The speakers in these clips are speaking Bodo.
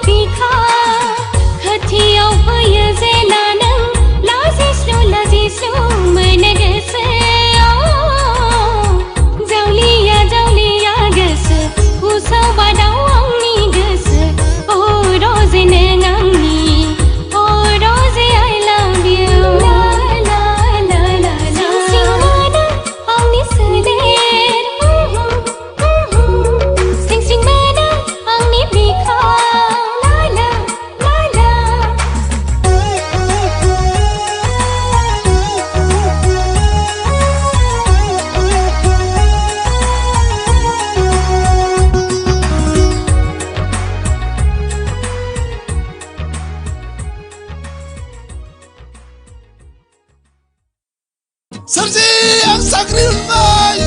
बिखा खाथियाव फैयो जेला नों लाजिस्लु मोनो गोसोआव जावलिया गोसो उसाव बादाव आंनि गोसो अ रजे नों आंनि अ रजे I love you ला ला ला ला ला सिं मोनो आंनि सोलेर सिं सिं मोनो आंनि बिखा ला ला ला ला Sanjay, ang sakri hunbay!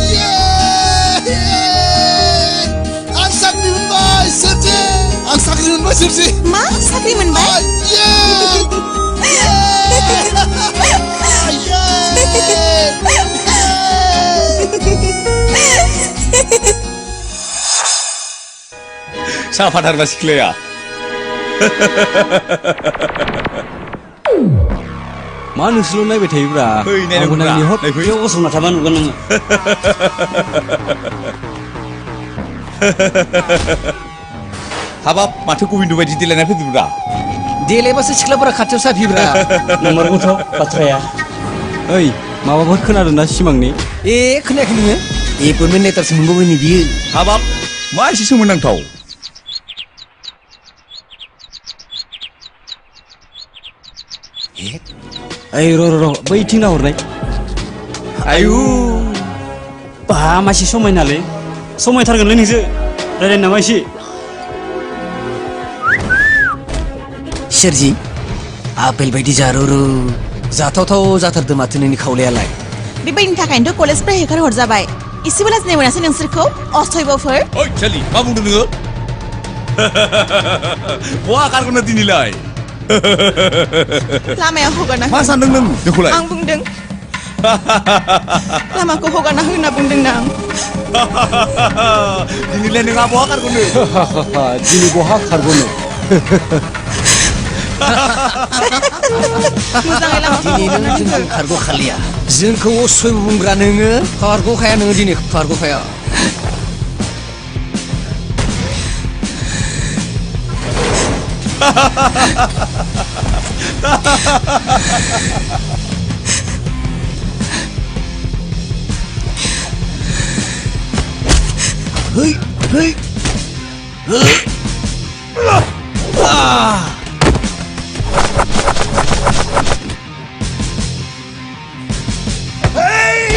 Ang sakri hunbay, Sanjay! Ang sakri hunbay, Sanjay! Ma, sakri moनबाय? साफाथारबा सिख्लाया मा नोंसोरल' नायबाय थायोब्रा फै नायनांगौब्रा नायफै बेयाव गसंना थाबा नुगोन नोङो हाबाब माथो गबिन्द बायदि देलायना फैदोंब्रा देलायबासो सिख्लाफोरा खाथियाव साफियोब्रा नंमारगौथ' बाथ्राया ओइ माबाफोर खोनादोंना सिमांनि खोनायाखै नोङो एपइन्टमेन्ट लेटारसो मोनबावबायनो बियो हाबाब मा एसे सोमोनांथाव ओइ र' बैथिं नाहरनाय आयु बा मासे समायनालै समायथारगोनलै नोंसो रायलायनो नामा एसे सोरजि आपेल बायदि जारुरु जाथावथाव जाथारदों माथो नोंनि खावलायालाय बेबायदिनि थाखायनोथ' कलेजनिफ्राय हेगार हरजाबाय एसेबो लाजिनाय मोनासै नोंसोरखौ अस्थयबफोर ओइ सालि मा बुंदों नोङो बहा गारगोन दिनैलाय लामायाव हगारना मा सानदों नों जोंखौलाय आं बुंदों लामाखौ हगारना हो होनना बुंदों ना दिनैलाय नोंहा बहा गारगोनो दिनै बहा खारग'नो मोजाङै लामाखौ हगारना जोंजों खारग'खालिया जोंखौ असय बुंग्रा नोङो खारग'खाया नोङो दिनै खारग'खाया Hey!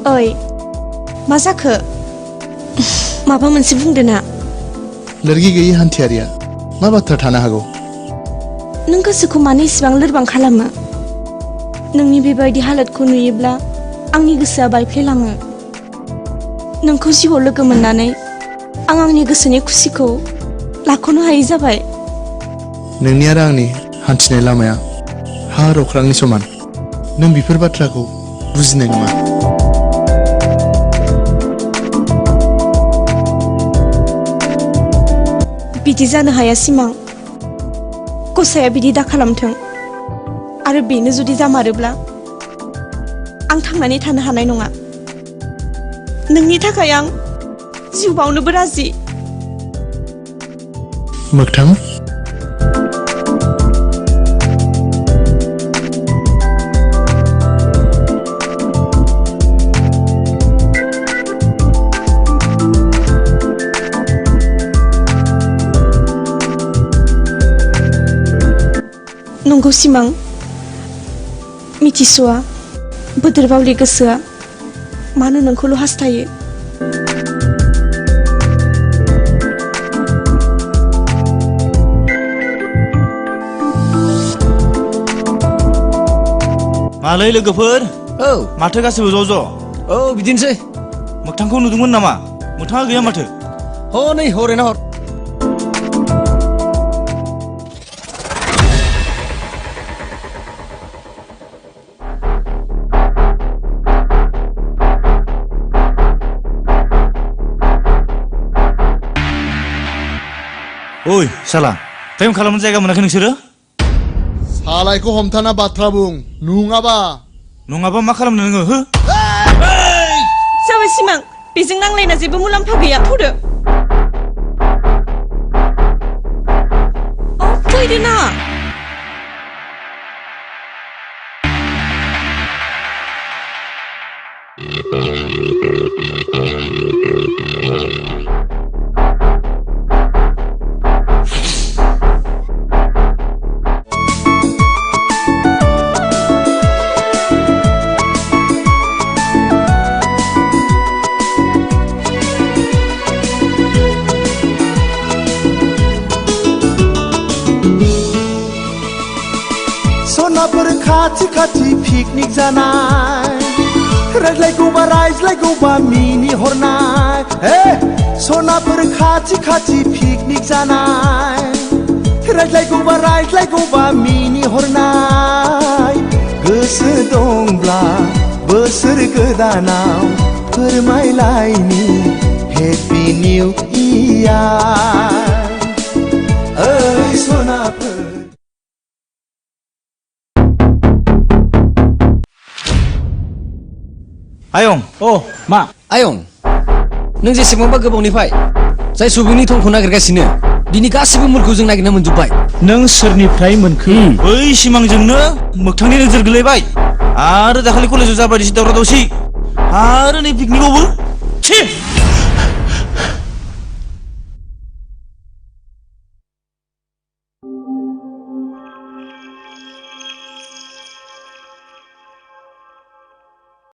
ओइ मा जाखो माबा मोनसे बुंदो ना लोरगि गैयि हान्थियारिया मा बाथ्रा थानो हागौ नों गोसोखौ मानो इसेबां लोरबां खालामो नोंनि बेबायदि हालोदखौ नुयोब्ला आंनि गोसोआ बायफ्लेलाङो नोंखौ जिउआव लोगो मोननानै आं आंनि गोसोनि खुसिखौ लाख'नो हायै जाबाय नोंनि आरो आंनि हान्थिनाय लामाया हा आरो अख्रांनि समान नों बेफोर बाथ्राखौ बुजिनाय नङा बिदि जानो हाया सिमां गसाया बिदि दा खालामथों आरो बेनो जुदि जामारोब्ला आं थांनानै थानो हानाय नङा नोंनि थाखाय आं जिउ बावनोबो राजि मोगथां नंगौ सिमां मिथिस'आ बोदोर बावलि गोसोआ मानो नोंखौल' हास्थायो मालै लोगोफोर औ माथो गासिबो ज' औ बिदिनोसै मोगथांखौ नुदोंमोन नामा मोगथाङा गैया माथो नै हरैना हर ओइ साला टाइम खालामनो जायगा मोनाखै नोंसोरो सालायखौ हमथाना बाथ्रा बुं नङाबा मा खालामनो नोङो हो जाबाय सिमां बेजों नांलायना जेबो मुलाम्फा गैया थौदो फैदो ना सनाफोर खाथि खाथि पिकनिक जानाय रायज्लायगौबा मिनि हरनाय सनाफोर खाथि खाथि पिकनिक जानाय रायज्लायगौबा मिनि हरनाय गोसो दंब्ला बोसोर गोदानाव फोरमायलायनि हेपि निउ इयार ओइ सनाफोर आयं मा आयं नों जेसेबांबा गोबावनिफ्राय जाय सुबुंनि थंखौ नागिरगासिनो बिनि गासिबो मुलखौ जों नागिरना मोनजोब्बाय नों सोरनिफ्राय मोनखो बै सिमांजोंनो मोगथांनि नोजोर गोलैबाय आरो दाखालि कलेजाव जाबायदिसो दावराव दावसि आरो नै पिकनिकआवबो